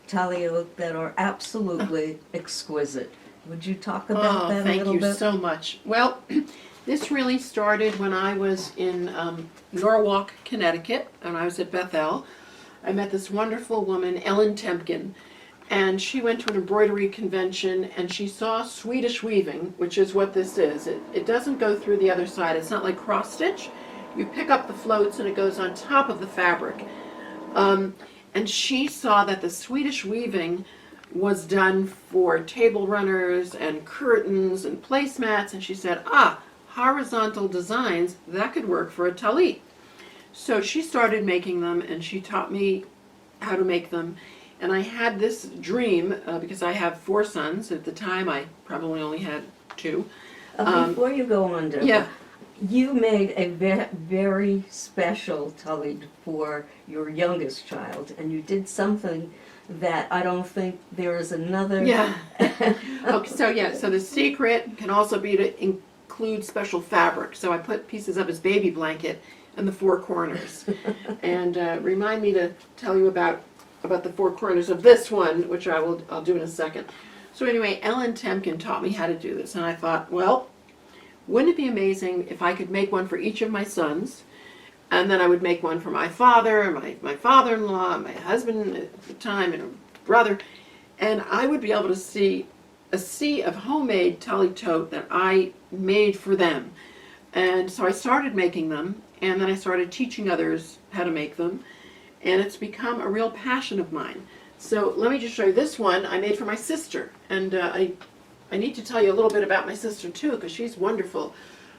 taliot that are absolutely exquisite. Would you talk about that a little bit? Thank you so much. Well, this really started when I was in Norwalk, Connecticut, and I was at Bethel. I met this wonderful woman, Ellen Tempkin, and she went to an embroidery convention and she saw Swedish weaving, which is what this is. It doesn't go through the other side. It's not like cross stitch. You pick up the floats and it goes on top of the fabric. And she saw that the Swedish weaving was done for table runners and curtains and placemats, and she said, horizontal designs, that could work for a talit. So she started making them, and she taught me how to make them. And I had this dream, because I have 4 sons. At the time, I probably only had 2. Before you go on, Deborah, Yeah. you made a very special talit for your youngest child, and you did something that I don't think there is another. Yeah. Okay, so the secret can also be to include special fabric. So I put pieces of his baby blanket in the 4 corners. And remind me to tell you about the 4 corners of this one, which I'll do in a second. So anyway, Ellen Tempkin taught me how to do this, and I thought, well, wouldn't it be amazing if I could make one for each of my sons, and then I would make one for my father, my father-in-law, my husband at the time, and a brother, and I would be able to see a sea of homemade talitot that I made for them. And so I started making them, and then I started teaching others how to make them, and it's become a real passion of mine. So let me just show you this one I made for my sister, and I need to tell you a little bit about my sister too, because she's wonderful.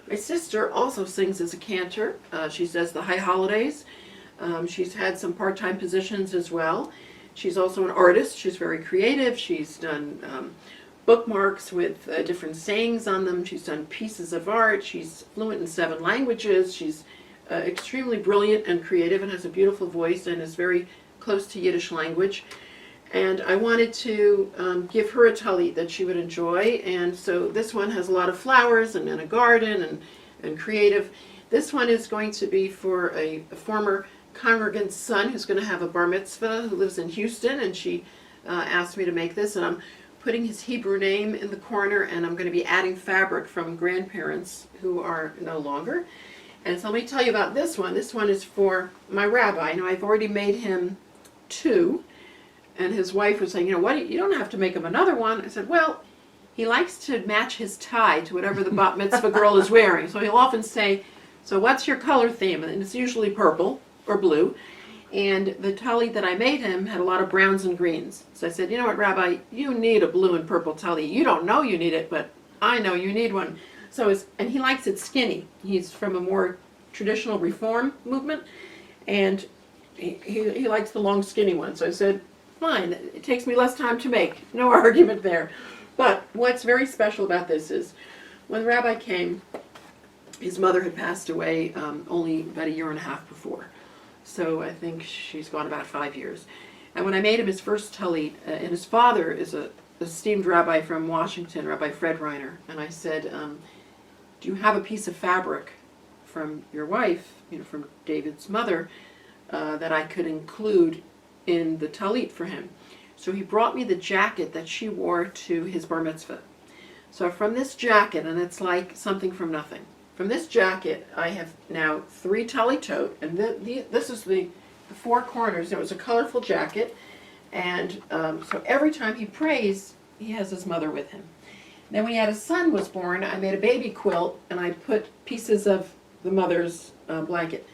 My sister also sings as a cantor. She does the high holidays. She's had some part-time positions as well. She's also an artist. She's very creative. She's done bookmarks with different sayings on them. She's done pieces of art. She's fluent in 7 languages. She's extremely brilliant and creative and has a beautiful voice and is very close to Yiddish language. And I wanted to give her a talit that she would enjoy. And so this one has a lot of flowers and a garden and creative. This one is going to be for a former congregant's son who's going to have a bar mitzvah, who lives in Houston, and she asked me to make this. And I'm putting his Hebrew name in the corner, and I'm going to be adding fabric from grandparents who are no longer. And so let me tell you about this one. This one is for my rabbi. Now, I've already made him 2, and his wife was saying, you know, what, you don't have to make him another one. I said, well, he likes to match his tie to whatever the bat mitzvah girl is wearing. So he'll often say, so what's your color theme? And it's usually purple or blue. And the talit that I made him had a lot of browns and greens. So I said, you know what, Rabbi, you need a blue and purple talit. You don't know you need it, but I know you need one. So and he likes it skinny. He's from a more traditional reform movement, and he likes the long skinny one. So I said, fine, it takes me less time to make. No argument there. But what's very special about this is when the rabbi came, his mother had passed away only about 1.5 years before. So I think she's gone about 5 years. And when I made him his first talit, and his father is a esteemed rabbi from Washington, Rabbi Fred Reiner, and I said, do you have a piece of fabric from your wife, you know, from David's mother, that I could include in the talit for him? So he brought me the jacket that she wore to his bar mitzvah. So from this jacket, and it's like something from nothing, from this jacket I have now 3 talitot, and this is the 4 corners. It was a colorful jacket, and so every time he prays, he has his mother with him. Then when he had a son was born, I made a baby quilt, and I put pieces of the mother's jacket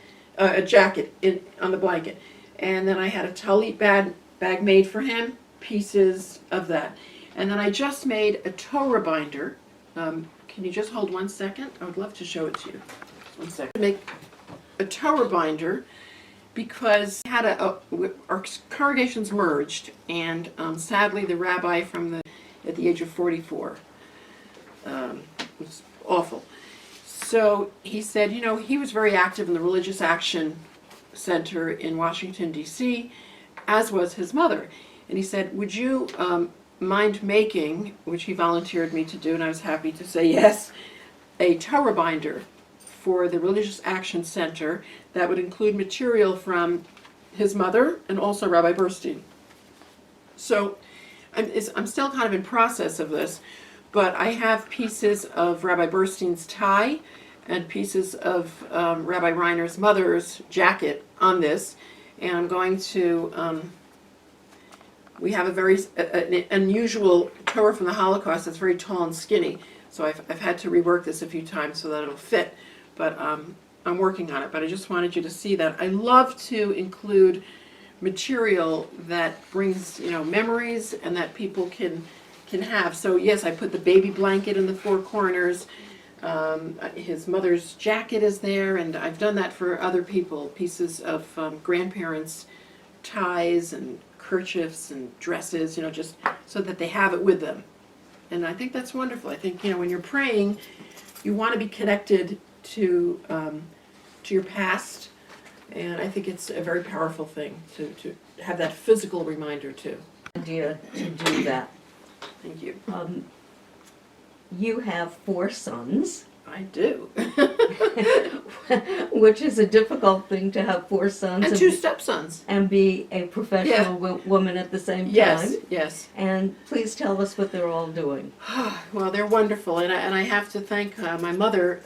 on the blanket. And then I had a talit bag made for him, pieces of that. And then I just made a Torah binder. Can you just hold 1 second? I would love to show it to you. 1 second. Make a Torah binder because we had our congregations merged, and sadly the rabbi at the age of 44 was awful. So he said, you know, he was very active in the Religious Action Center in Washington, D.C., as was his mother. And he said, would you mind making, which he volunteered me to do, and I was happy to say yes, a Torah binder for the Religious Action Center that would include material from his mother and also Rabbi Burstein. So I'm still kind of in process of this, but I have pieces of Rabbi Burstein's tie and pieces of Rabbi Reiner's mother's jacket on this, and I'm going to, we have a very unusual Torah from the Holocaust that's very tall and skinny, so I've had to rework this a few times so that it'll fit, but I'm working on it. But I just wanted you to see that I love to include material that brings, you know, memories and that people can have. So yes, I put the baby blanket in the 4 corners. His mother's jacket is there, and I've done that for other people. Pieces of grandparents' ties and kerchiefs and dresses, you know, just so that they have it with them. And I think that's wonderful. I think, you know, when you're praying, you want to be connected to your past, and I think it's a very powerful thing to have that physical reminder too. Idea to do that. Thank you. You have 4 sons. I do. Which is a difficult thing to have 4 sons. And 2 stepsons. And be a professional woman at the same time. Yes, yes. And please tell us what they're all doing. Well, they're wonderful, and I have to thank my mother,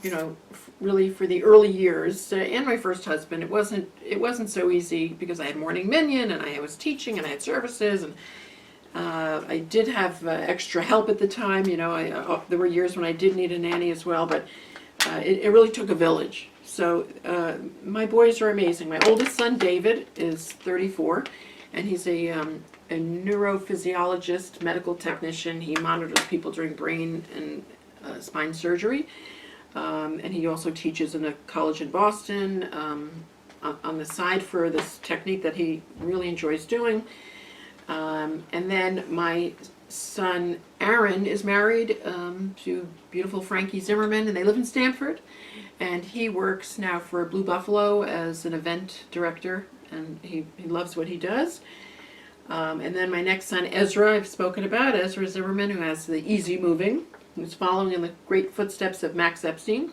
you know, really for the early years, and my first husband. It wasn't so easy because I had morning minyan, and I was teaching, and I had services, and I did have extra help at the time. You know, there were years when I did need a nanny as well, but it really took a village. So my boys are amazing. My oldest son, David, is 34, and he's a neurophysiologist, medical technician. He monitors people during brain and spine surgery, and he also teaches in a college in Boston, on the side for this technique that he really enjoys doing. And then my son Aaron is married to beautiful Frankie Zimmerman, and they live in Stamford. And he works now for Blue Buffalo as an event director, and he loves what he does. And then my next son Ezra, I've spoken about, Ezra Zimmerman, who has the Easy Moving, who's following in the great footsteps of Max Epstein.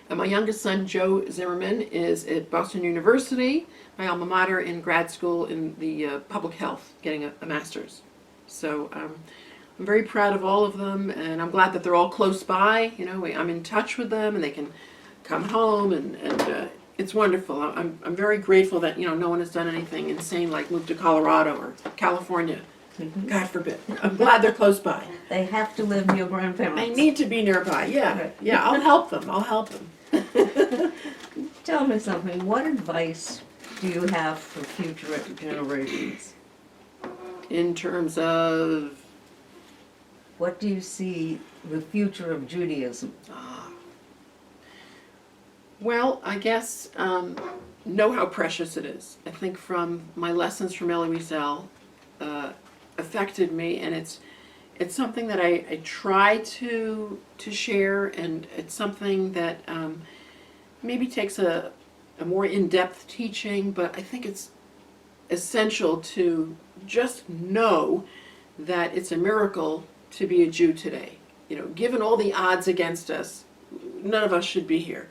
And my youngest son, Joe Zimmerman, is at Boston University, my alma mater, in grad school in the public health, getting a master's. So I'm very proud of all of them, and I'm glad that they're all close by. You know, I'm in touch with them, and they can come home, and it's wonderful. I'm very grateful that, you know, no one has done anything insane like move to Colorado or California. God forbid. I'm glad they're close by. They have to live near grandparents. They need to be nearby. Yeah, yeah. I'll help them. I'll help them. Tell me something. What advice do you have for future generations? In terms of, What do you see the future of Judaism? well, I guess know how precious it is. I think from my lessons from Elie Wiesel affected me, and it's something that I try to share, and it's something that maybe takes a more in-depth teaching, but I think it's essential to just know that it's a miracle to be a Jew today. You know, given all the odds against us, none of us should be here.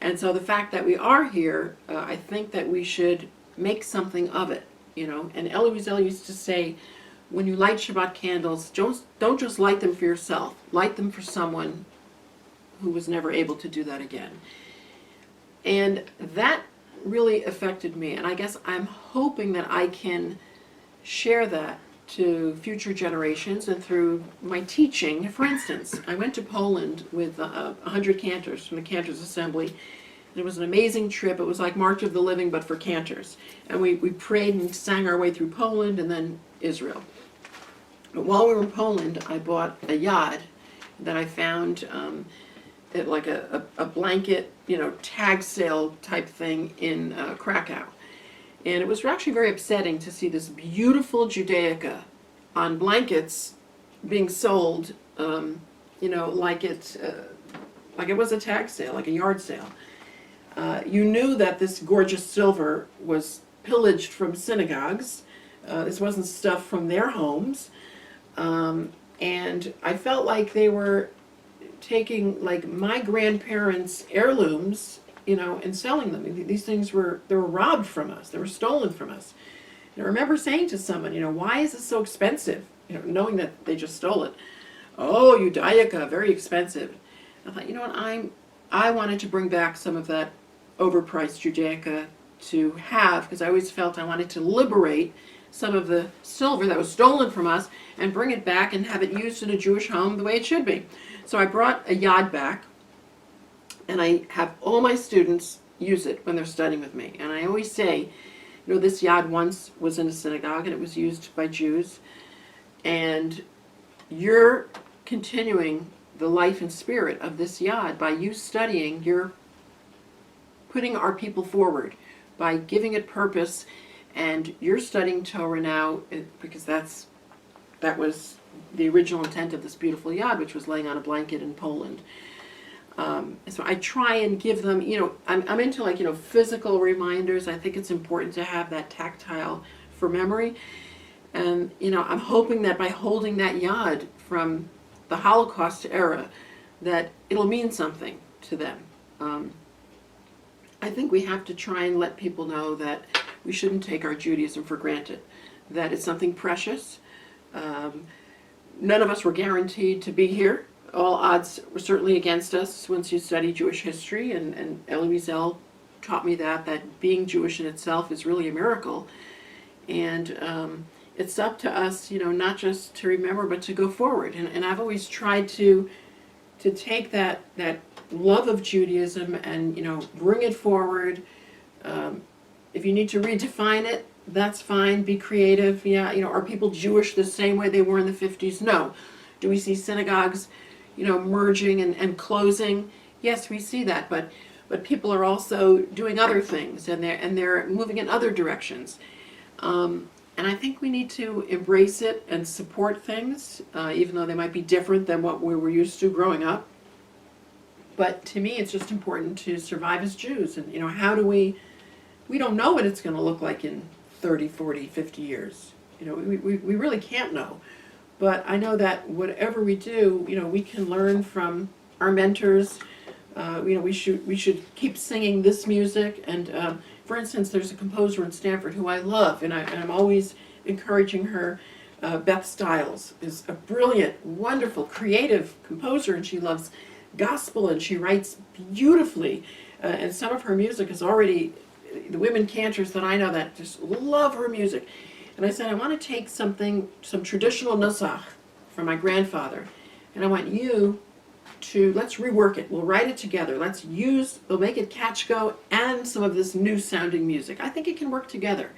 And so the fact that we are here, I think that we should make something of it, you know. And Elie Wiesel used to say, when you light Shabbat candles, don't just light them for yourself. Light them for someone who was never able to do that again. And that really affected me. And I guess I'm hoping that I can share that to future generations and through my teaching. For instance, I went to Poland with 100 cantors from the Cantors Assembly. And it was an amazing trip. It was like March of the Living, but for cantors. And we prayed and sang our way through Poland and then Israel. But while we were in Poland, I bought a yad that I found at like a blanket, you know, tag sale type thing in Krakow. And it was actually very upsetting to see this beautiful Judaica on blankets being sold, you know, like it was a tag sale, like a yard sale. You knew that this gorgeous silver was pillaged from synagogues. This wasn't stuff from their homes. And I felt like they were taking like my grandparents' heirlooms, you know, and selling them. These things were robbed from us. They were stolen from us. And I remember saying to someone, you know, why is this so expensive? You know, knowing that they just stole it. Oh, Judaica, very expensive. I thought, you know what, I wanted to bring back some of that overpriced Judaica to have, because I always felt I wanted to liberate some of the silver that was stolen from us and bring it back and have it used in a Jewish home the way it should be. So I brought a yad back, and I have all my students use it when they're studying with me. And I always say, you know, this yad once was in a synagogue and it was used by Jews, and you're continuing the life and spirit of this yad by you studying. You're putting our people forward by giving it purpose, and you're studying Torah now because that was the original intent of this beautiful yad, which was laying on a blanket in Poland. So I try and give them, you know, I'm into like, you know, physical reminders. I think it's important to have that tactile for memory. And, you know, I'm hoping that by holding that yad from the Holocaust era, that it'll mean something to them. I think we have to try and let people know that we shouldn't take our Judaism for granted, that it's something precious. None of us were guaranteed to be here. All odds were certainly against us once you study Jewish history, and Elie Wiesel taught me that being Jewish in itself is really a miracle. And it's up to us, you know, not just to remember, but to go forward. And I've always tried to take that love of Judaism and, you know, bring it forward. If you need to redefine it, that's fine. Be creative. Yeah, you know, are people Jewish the same way they were in the 50s? No. Do we see synagogues, you know, merging and closing? Yes, we see that. But but people are also doing other things, and they're moving in other directions. And I think we need to embrace it and support things, even though they might be different than what we were used to growing up. But to me, it's just important to survive as Jews. And, how do we don't know what it's going to look like in 30, 40, 50 years. We really can't know. But I know that whatever we do, we can learn from our mentors. We should keep singing this music. And for instance, there's a composer in Stamford who I love, and I'm always encouraging her. Beth Stiles is a brilliant, wonderful, creative composer, and she loves gospel, and she writes beautifully. And some of her music is already, the women cantors that I know that just love her music. And I said, I want to take some traditional nusach from my grandfather, and I want you to, let's rework it. We'll write it together. We'll make it Katchko and some of this new sounding music. I think it can work together.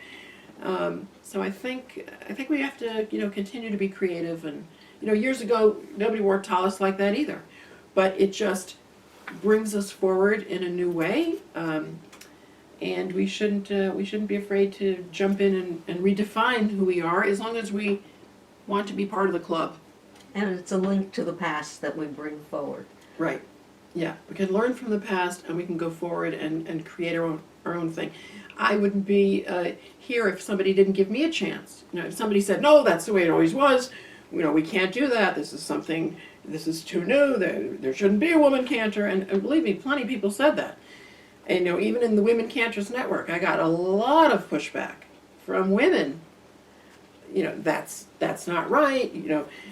So I think we have to, continue to be creative. And, years ago, nobody wore talis like that either. But it just brings us forward in a new way. And we shouldn't be afraid to jump in and redefine who we are, as long as we want to be part of the club. And it's a link to the past that we bring forward. Right. Yeah. We can learn from the past, and we can go forward and create our own thing. I wouldn't be here if somebody didn't give me a chance. If somebody said, no, that's the way it always was, we can't do that, this is too new, there shouldn't be a woman cantor, and believe me, plenty of people said that. And even in the Women Cantors Network, I got a lot of pushback from women. That's not right.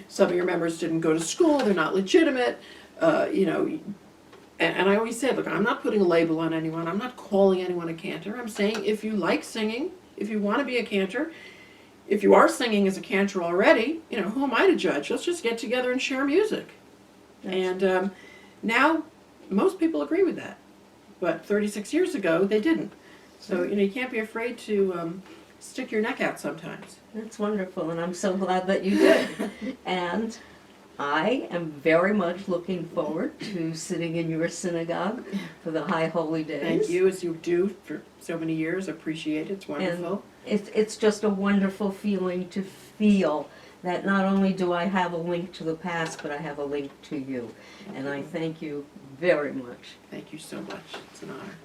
Some of your members didn't go to school, they're not legitimate. And I always say, look, I'm not putting a label on anyone, I'm not calling anyone a cantor. I'm saying, if you like singing, if you want to be a cantor, if you are singing as a cantor already, who am I to judge? Let's just get together and share music. And now, most people agree with that. But 36 years ago, they didn't. So, you can't be afraid to stick your neck out sometimes. That's wonderful, and I'm so glad that you did. And I am very much looking forward to sitting in your synagogue for the High Holy Days. Thank you, as you do for so many years. Appreciate it. It's wonderful. And it's just a wonderful feeling to feel that not only do I have a link to the past, but I have a link to you. And I thank you very much. Thank you so much. It's an honor.